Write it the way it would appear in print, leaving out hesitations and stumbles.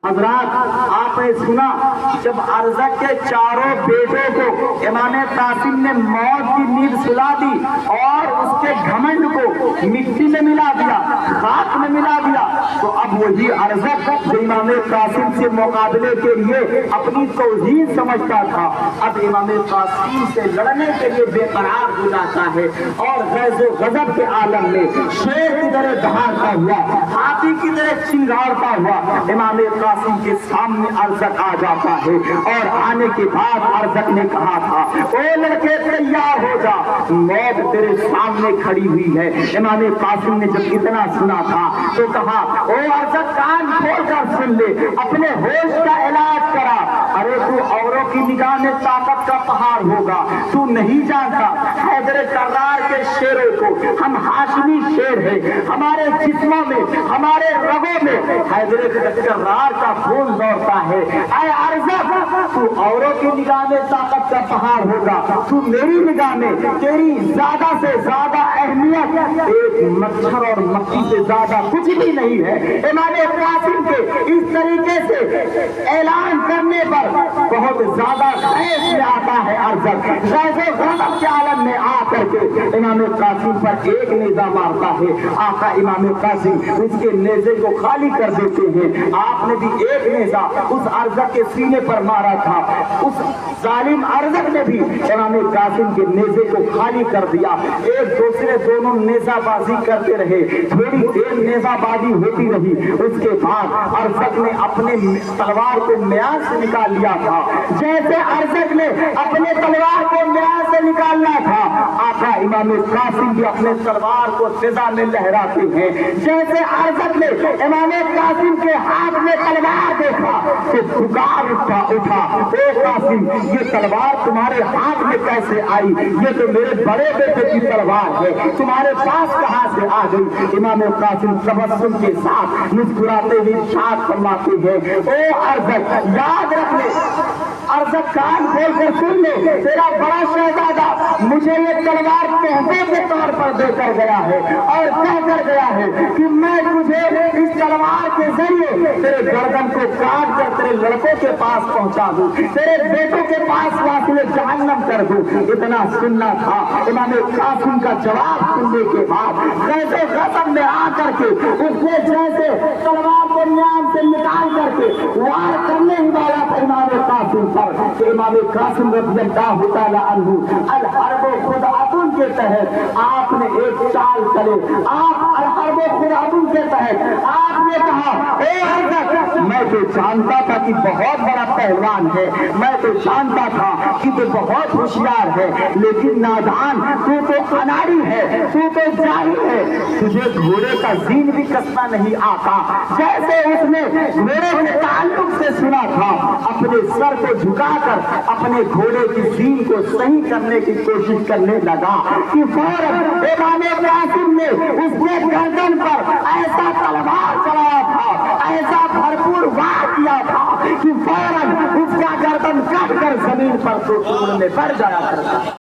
حضرات آپ نے سنا جب ارزق کے چاروں بیٹوں کو امام قاسم نے موت کی نیند سلا دی اور اس کے گھمنڈ کو مٹی میں ملا دیا، خاک میں ملا دیا، تو اب وہی ارزق جو امام قاسم سے مقابلے کے لیے اپنی توہین سمجھتا تھا اب امام قاسم سے لڑنے کے لیے بے قرار ہو جاتا ہے اور غیظ و غضب کے عالم میں شیر کی طرح دہاڑتا ہوا، ہاتھی کی طرح چنگاڑتا ہوا امام قاسم کے سامنے ارزق آ جاتا ہے۔ اور آنے کے بعد ارزق نے کہا تھا او لڑکے تیار ہو جا، موت تیرے سامنے کھڑی ہوئی ہے۔ امام قاسم نے جب اتنا سنا تھا تو کہا او ارزق کان کھول کر سن لے، اپنے ہوش کا علاج کرا، ارے تو اوروں کی نگاہ میں طاقت کا پہاڑ ہوگا، تو نہیں جانتا حیدر کرار کے شیروں کو ہم ہاشمی شیر ہیں، ہمارے جسموں میں ہمارے رگوں میں حیدر کرار کا خون دوڑتا ہے۔ اے ارزق تو اوروں کی نگاہ میں طاقت کا پہاڑ ہوگا، تو میری نگاہ میں تیری زیادہ سے زیادہ اہمیت ایک مچھر اور مکھی سے زیادہ کچھ بھی نہیں ہے۔ امام قاسم کے اس طریقے سے اعلان کرنے پر بہت زیادہ خیز میں آتا ہے ارزق، غیظ و غضب کے عالم میں آ کر کے امام قاسم پر ایک نیزہ مارتا ہے۔ آقا امام قاسم اس کے نیزے کو خالی کر دیتے ہیں۔ آپ نے بھی ایک نیزہ اس ارزق کے سینے پر مارا تھا، اس ظالم ارزق نے بھی امام قاسم کے نیزے کو خالی کر دیا۔ ایک دوسرے دونوں نیزہ بازی کرتے رہے، تھوڑی دیر نیزہ بازی ہوتی رہی، اس کے بعد ارزق نے اپنے تلوار کو میان سے نکال لیا تھا۔ جیسے ارزق نے اپنے تلوار کو میان سے نکالنا تھا، آقا امام قاسم بھی اپنے تلوار کو فضا میں لہراتے ہیں۔ جیسے ارزق نے امام قاسم کے ہاتھ میں تلوار دیکھا تو پکار اٹھا اے قاسم یہ تلوار تمہارے ہاتھ میں کیسے آئی؟ یہ تو میرے بڑے بیٹے کی تلوار ہے، تمہارے پاس کہاں سے آ گئی؟ امام قاسم تبسم کے ساتھ مسکراتے ہوئے ارشاد فرماتے ہیں اے ارزق یاد رکھ لے، ارزق کان کھول کر سن لے، تیرا بڑا شہزادہ مجھے یہ تلوار تحفے کے طور پر دے کر گیا ہے اور کہہ کر گیا ہے کہ میں تجھے اس تلوار کے ذریعے تیرے گردن کو کاٹ کر تیرے لڑکوں کے پاس پہنچا دوں، تیرے بیٹوں کے پاس واصل جہنم کر دوں۔ اتنا سننا تھا۔ امام قاسم کا جواب سننے کے بعد غیظ و غضب میں آ کر کے اس نے جیسے تلوار کو میان سے نکال کر کے وار کرنے ہی والا تھا امام قاسم پر کہ امام قاسم رضی اللہ تعالی عنہ الحرب خود ابن کے تحت آپ نے ایک چال چلے، آپ الحرب خود ابن کے تحت آپ نے کہا اے ارزق میں تو جانتا تھا کہ بہت بڑا پہلوان ہے، میں تو جانتا تھا کہ تو بہت ہوشیار ہے، لیکن نادان تو اناڑی ہے، تو جاہل ہے، تجھے گھوڑے کا زین بھی کسنا نہیں آتا۔ جیسے اس نے میرے تعلق سے سنا تھا اپنے سر کو جھکا کر اپنے گھوڑے کی زین کو صحیح کرنے کی کوشش کرنے لگا کہ فوراً امام قاسم نے اس کے گردن پر ایسا تلوار چلایا تھا، ایسا بھرپور وار کیا تھا کہ فوراً اس کا گردن کٹ کر زمین پر ٹوٹنے میں پڑ جایا کرتا۔